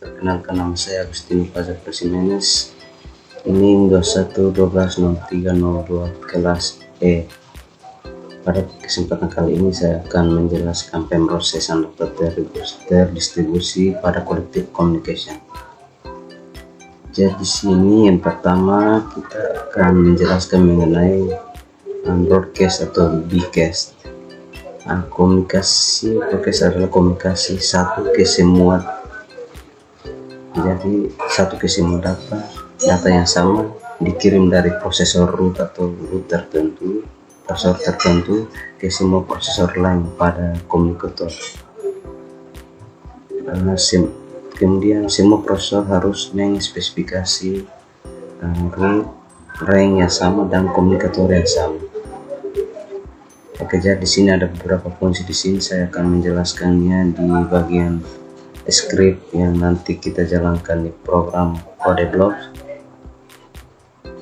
Perkenalkan, nama saya Agustino Fajar Presimenes. Ini 21120302 kelas E. Pada kesempatan kali ini saya akan menjelaskan pemrosesan data terdistribusi pada collective communication. Jadi di sini yang pertama kita akan menjelaskan mengenai broadcast atau broadcast. Komunikasi broadcast adalah komunikasi satu ke semua. Jadi satu ke semua data yang sama dikirim dari prosesor root atau prosesor tertentu ke semua prosesor lain pada komunikator. Kemudian semua prosesor harus mengspesifikasi root, rank yang sama dan komunikator yang sama. Oke, jadi di sini ada beberapa fungsi. Di sini saya akan menjelaskannya di bagian script yang nanti kita jalankan di program CodeBlocks.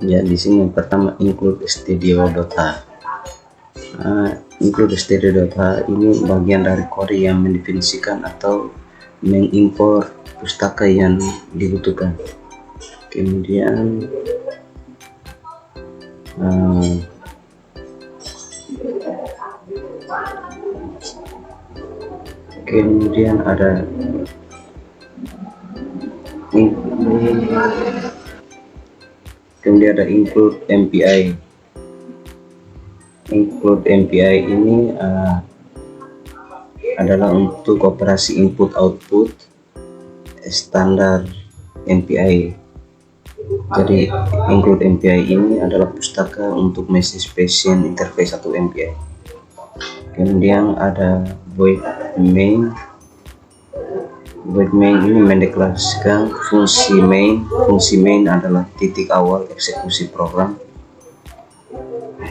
Ya, di sini yang pertama include stdio.h. Include stdio.h ini bagian dari kode yang mendefinisikan atau mengimpor pustaka yang dibutuhkan. Kemudian ada include MPI. Include MPI ini adalah untuk operasi input output standar MPI. Jadi include MPI ini adalah pustaka untuk message patient interface atau MPI. Kemudian ada void main. Void main ini mendeklarasikan fungsi main. Fungsi main adalah titik awal eksekusi program.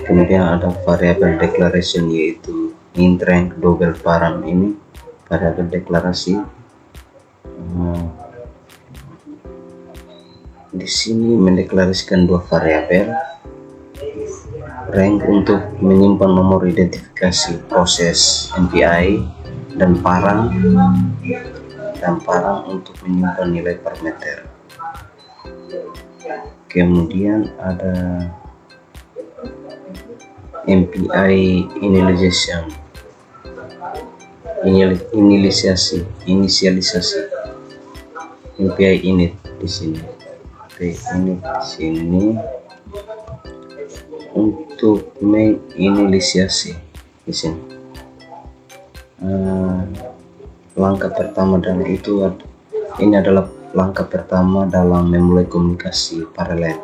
Kemudian ada variable declaration, yaitu int, rank, double, param. Ini variabel deklarasi. Di sini mendeklarasikan dua variabel. Rank untuk menyimpan nomor identifikasi proses MPI, dan param untuk menyimpan nilai parameter. Kemudian ada MPI inisialisasi MPI init di sini. Oke, ini di sini untuk menginisiasi di sini. Langkah pertama dan ini adalah langkah pertama dalam memulai komunikasi paralel.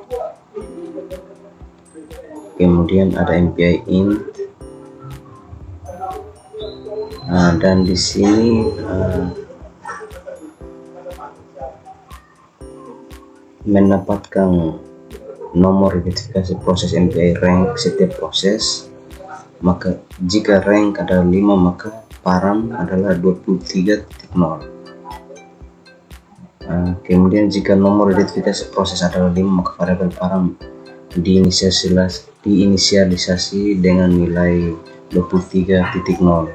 Kemudian ada MPI int, dan di sini mendapatkan nomor identifikasi proses MPI rank setiap proses. Maka jika rank adalah 5, maka param adalah 23.0. Kemudian jika nomor identifikasi proses adalah 5, maka variabel param diinisialisasi dengan nilai 23.0.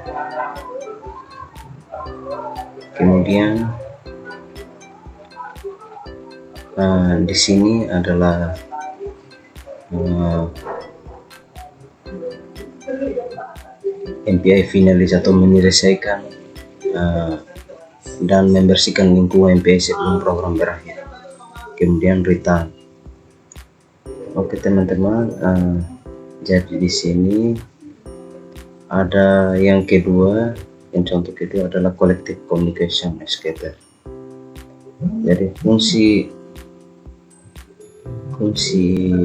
Kemudian di sini adalah MPI finalis atau menyelesaikan dan membersihkan lingkungan MPI sebelum program berakhir. Kemudian return. Oke teman-teman, jadi di sini ada yang kedua, yang contoh kedua adalah collective communication scatter. Jadi fungsi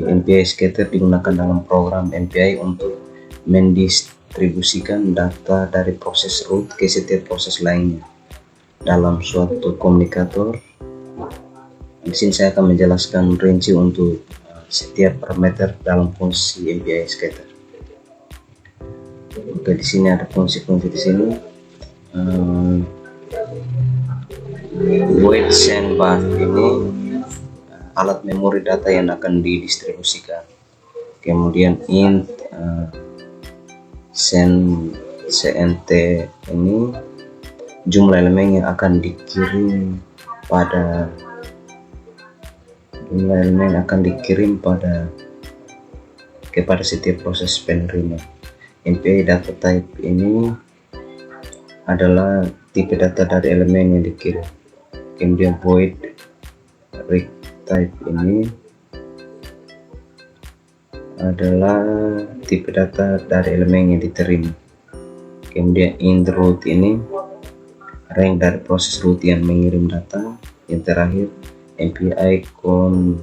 MPI scatter digunakan dalam program MPI untuk mendistribusikan data dari proses root ke setiap proses lainnya dalam suatu komunikator. Di sini saya akan menjelaskan rinci untuk setiap parameter dalam fungsi MPI scatter. Oke, di sini ada fungsi-fungsi di sini. Void send bus ini alat memori data yang akan didistribusikan. Kemudian int cnt ini jumlah elemen yang akan dikirim pada jumlah elemen akan dikirim kepada setiap proses penerima. MPI data type ini adalah tipe data dari elemen yang dikirim. Kemudian void req type ini adalah tipe data dari elemen yang diterima. Kemudian int root ini rank dari proses root yang mengirim data. Yang terakhir MPI com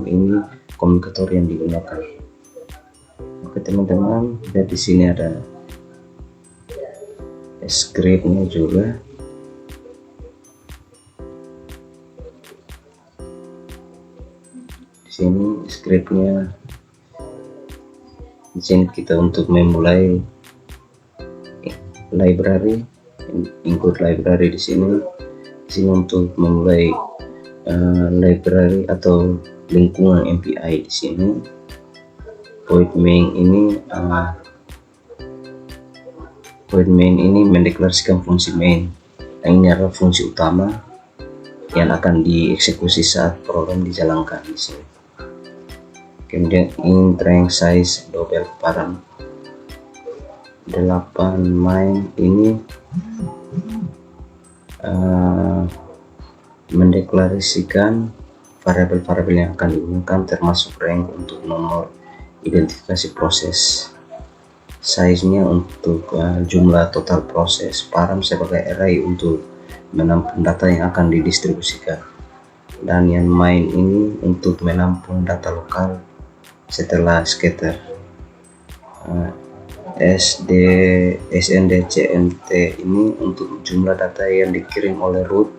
ini komunikator yang digunakan. Oke teman-teman, lihat di sini ada scriptnya juga. Di sini scriptnya. Di sini kita untuk memulai library, include library di sini. Di sini untuk memulai library atau lingkungan MPI di sini. Void main ini mendeklarasikan fungsi main. Nah, ini adalah fungsi utama yang akan dieksekusi saat program dijalankan di sini. Kemudian int rank size double param 8 main ini mendeklarasikan variabel-variabel yang akan digunakan termasuk rank untuk nomor identifikasi proses, size-nya untuk jumlah total proses, param sebagai array untuk menampung data yang akan didistribusikan, dan yang main ini untuk menampung data lokal setelah scatter. SNDCMT ini untuk jumlah data yang dikirim oleh root,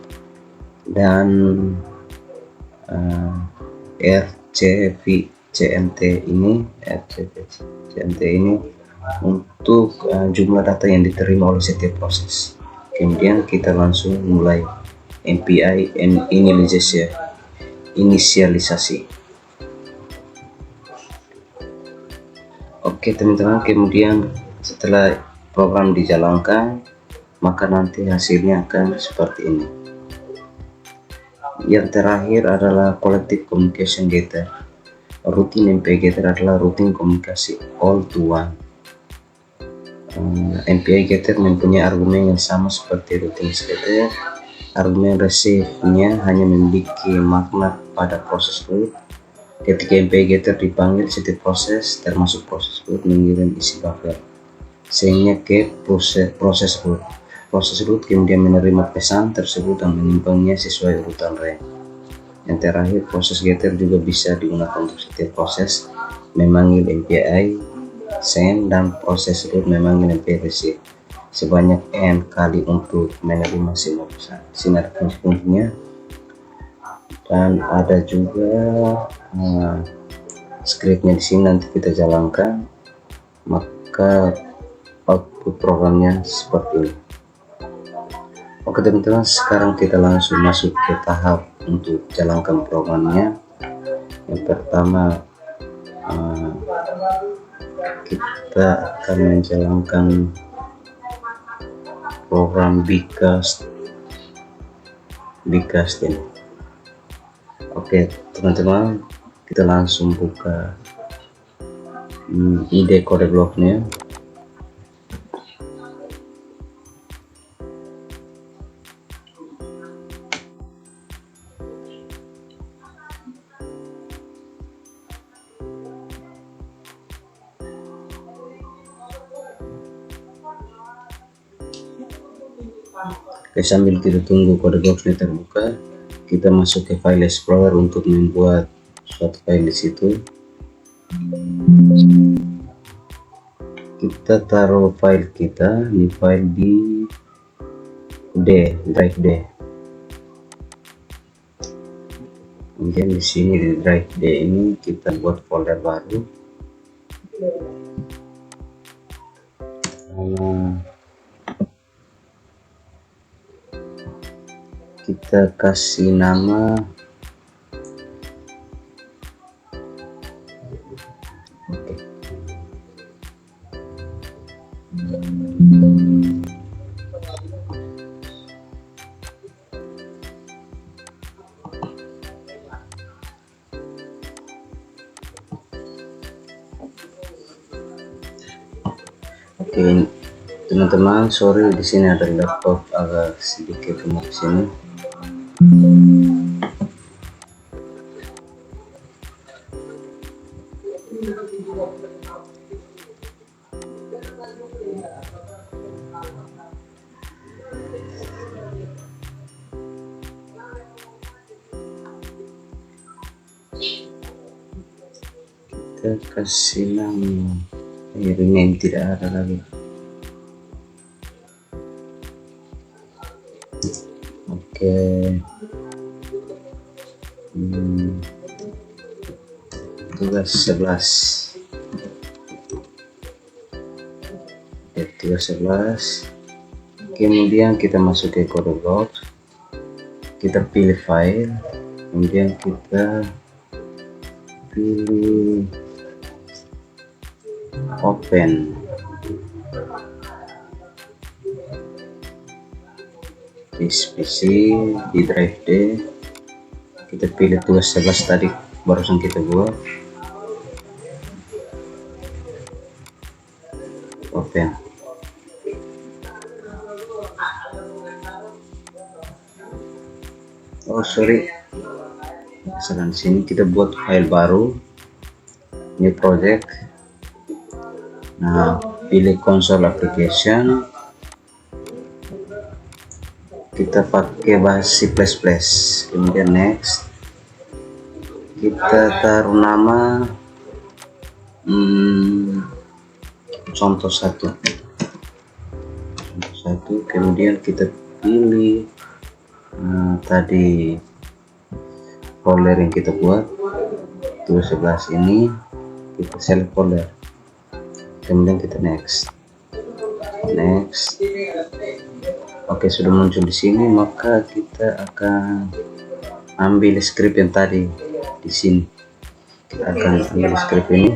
dan RCVCMT ini untuk jumlah data yang diterima oleh setiap proses. Kemudian kita langsung mulai MPI inisialisasi. Oke teman-teman, kemudian setelah program dijalankan, maka nanti hasilnya akan seperti ini. Yang terakhir adalah collective communication getter. Routine MPI getter adalah routine komunikasi all to one. MPI getter mempunyai argumen yang sama seperti routine getter. Argumen receive-nya hanya memiliki makna pada proses root. Ketika MPI getter dipanggil, setiap proses termasuk proses root mengirim isi buffer sehingga ke proses root. Proses root kemudian menerima pesan tersebut dan menyimpannya sesuai urutan rank. Yang terakhir, proses getter juga bisa digunakan untuk setiap proses memanggil MPI send dan proses root memanggil MPI receive sebanyak n kali untuk menerima semua pesan. Sini ada fungsi-fungsinya, dan ada juga scriptnya di sini. Nanti kita jalankan, maka output programnya seperti ini. Oke teman-teman, sekarang kita langsung masuk ke tahap untuk jalankan programnya. Yang pertama, kita akan menjalankan program bcast ini. Oke teman-teman, kita langsung buka ide kode bloknya. Oke, sambil kita tunggu kode bloknya terbuka, kita masuk ke file explorer untuk membuat suatu file di situ. Kita taruh file kita di file di drive D. Kemudian di sini di drive D ini kita buat folder baru. Kita kasih nama Oke, teman-teman, sorry di sini ada laptop agak sedikit gemuk sini. Kita kasih nama, rename tidak ada lagi. Oke, tugas 11. Tugas 11. Kemudian kita masuk ke kode Word, kita pilih file, kemudian kita pilih open. Di PC, di drive D, kita pilih tugas 11 tadi barusan kita buat, open. Oh sorry, kesalahan sini, kita buat file baru, new project. Nah, pilih console application, kita pakai bahasa C++, kemudian next, kita taruh nama contoh satu, kemudian kita pilih tadi folder yang kita buat tugas 11 ini, kita select folder, kemudian kita next. Oke, sudah muncul di sini, maka kita akan ambil script yang tadi di sini. Kita akan ambil script ini.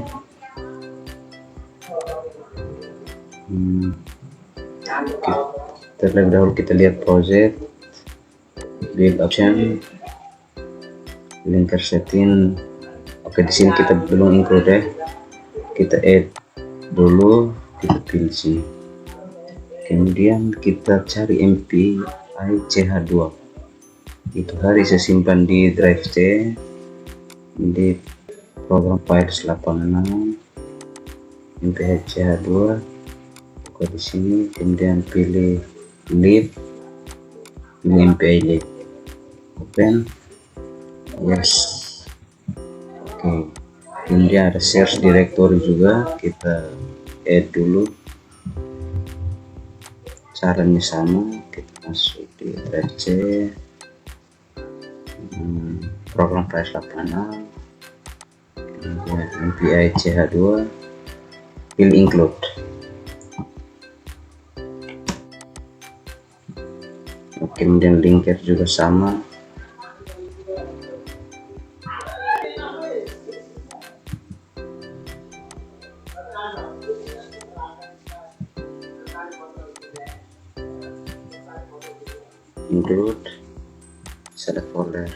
Terlebih dahulu kita lihat project, build option, linker setting. Oke, di sini kita belum include ya. Kita add dulu, kita pilih sini. Kemudian kita cari MPI CH2. Itu hari saya simpan di drive C di program files 86 MPI CH2. Buka di sini, kemudian pilih lib, pilih MPI lib, open, yes. Oke, kemudian ada search directory juga, kita add dulu. Caranya sama, kita masuk di drive C, program files 86, kemudian MPI CH2, pilih include. Kemudian linker juga sama, include, select folder.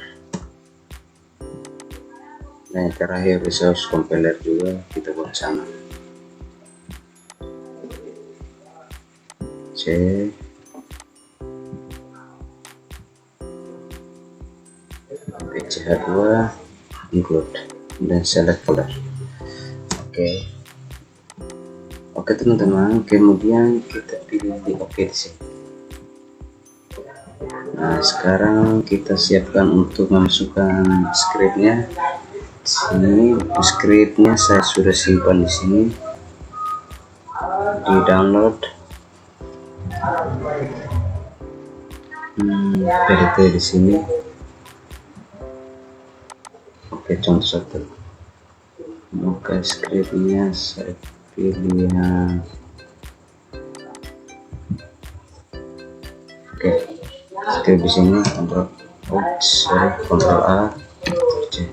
Nah, yang terakhir resource compiler juga kita buat sana, C, CH2, include, dan select folder. Oke teman-teman, kemudian kita pilih di OK di sini. Nah, sekarang kita siapkan untuk memasukkan scriptnya. Sini scriptnya saya sudah simpan di sini, di download, PDT di sini. Oke, contoh satu. Maka scriptnya saya pilih yang script di sini, Ctrl A, Ctrl C.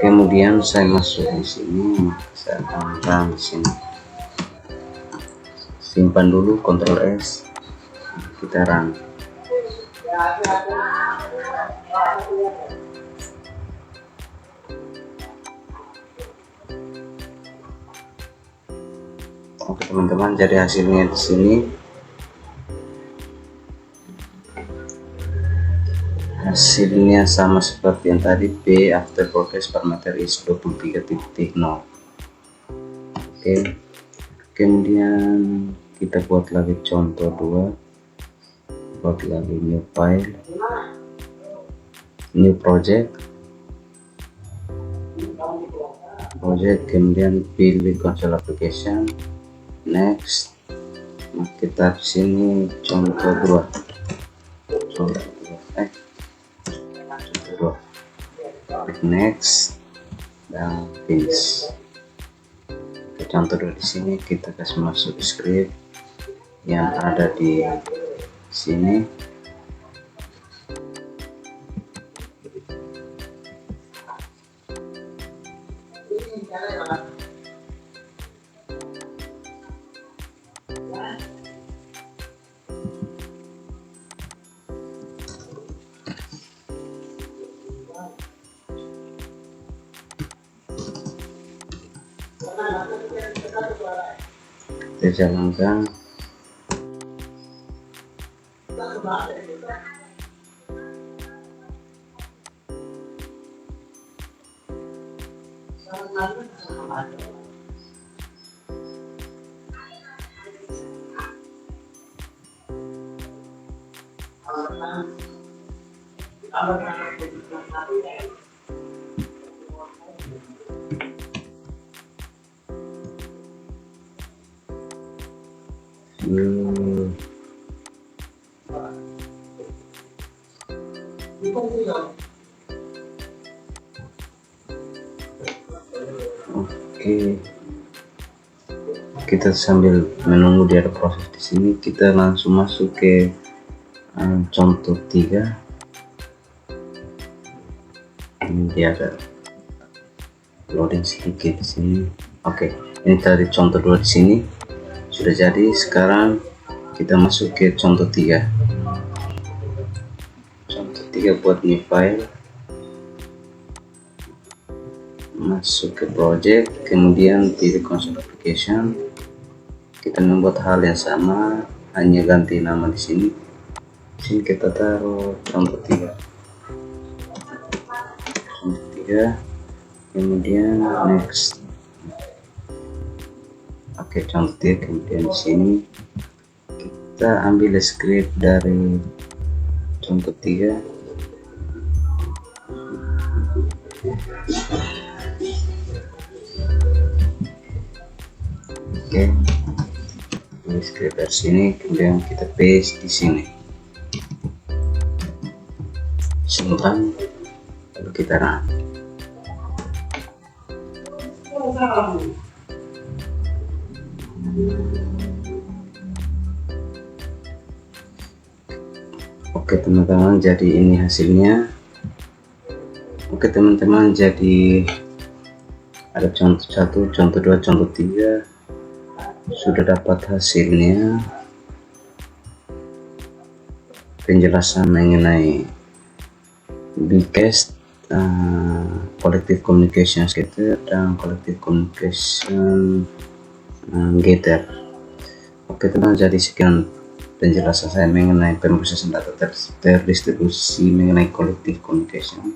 Kemudian saya masuk di sini, saya akan run di sini. Simpan dulu, Ctrl S, kita run. Oke teman-teman, jadi hasilnya di sini. Hasilnya sama seperti yang tadi, P after progress parameter is 23.0. Oke, kemudian kita buat lagi contoh 2, buat lagi new file, new project, kemudian pilih console application, next. Kita di sini contoh 2, next dan finish. Contoh 2 di sini kita kasih masuk script yang ada di sini. Kita jalankan. Oke, kita sambil menunggu dia ada proses di sini, kita langsung masuk ke contoh 3. Ini dia ada loading sedikit di sini. Oke, ini tadi contoh 2 di sini sudah jadi. Sekarang kita masuk ke contoh 3. Contoh 3 buat new file, masuk ke project, kemudian pilih console application. Kita membuat hal yang sama, hanya ganti nama di sini. Di sini kita taruh contoh 3. Kemudian next. Oke, contoh 3. Kemudian di sini kita ambil script dari contoh 3. Oke, ini script dari sini, kemudian kita paste di sini, simpan, lalu kita run. Oke teman-teman, jadi ini hasilnya. Oke teman-teman, jadi ada contoh 1, contoh 2, contoh 3 sudah dapat hasilnya. Penjelasan mengenai Bcast, collective communication scatter dan collective communication getter. Oke teman, jadi sekian penjelasan saya mengenai pemrosesan data terdistribusi mengenai collective communication.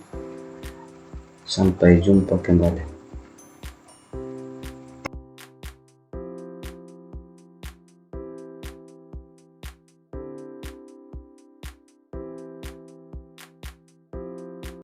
Sampai jumpa kembali.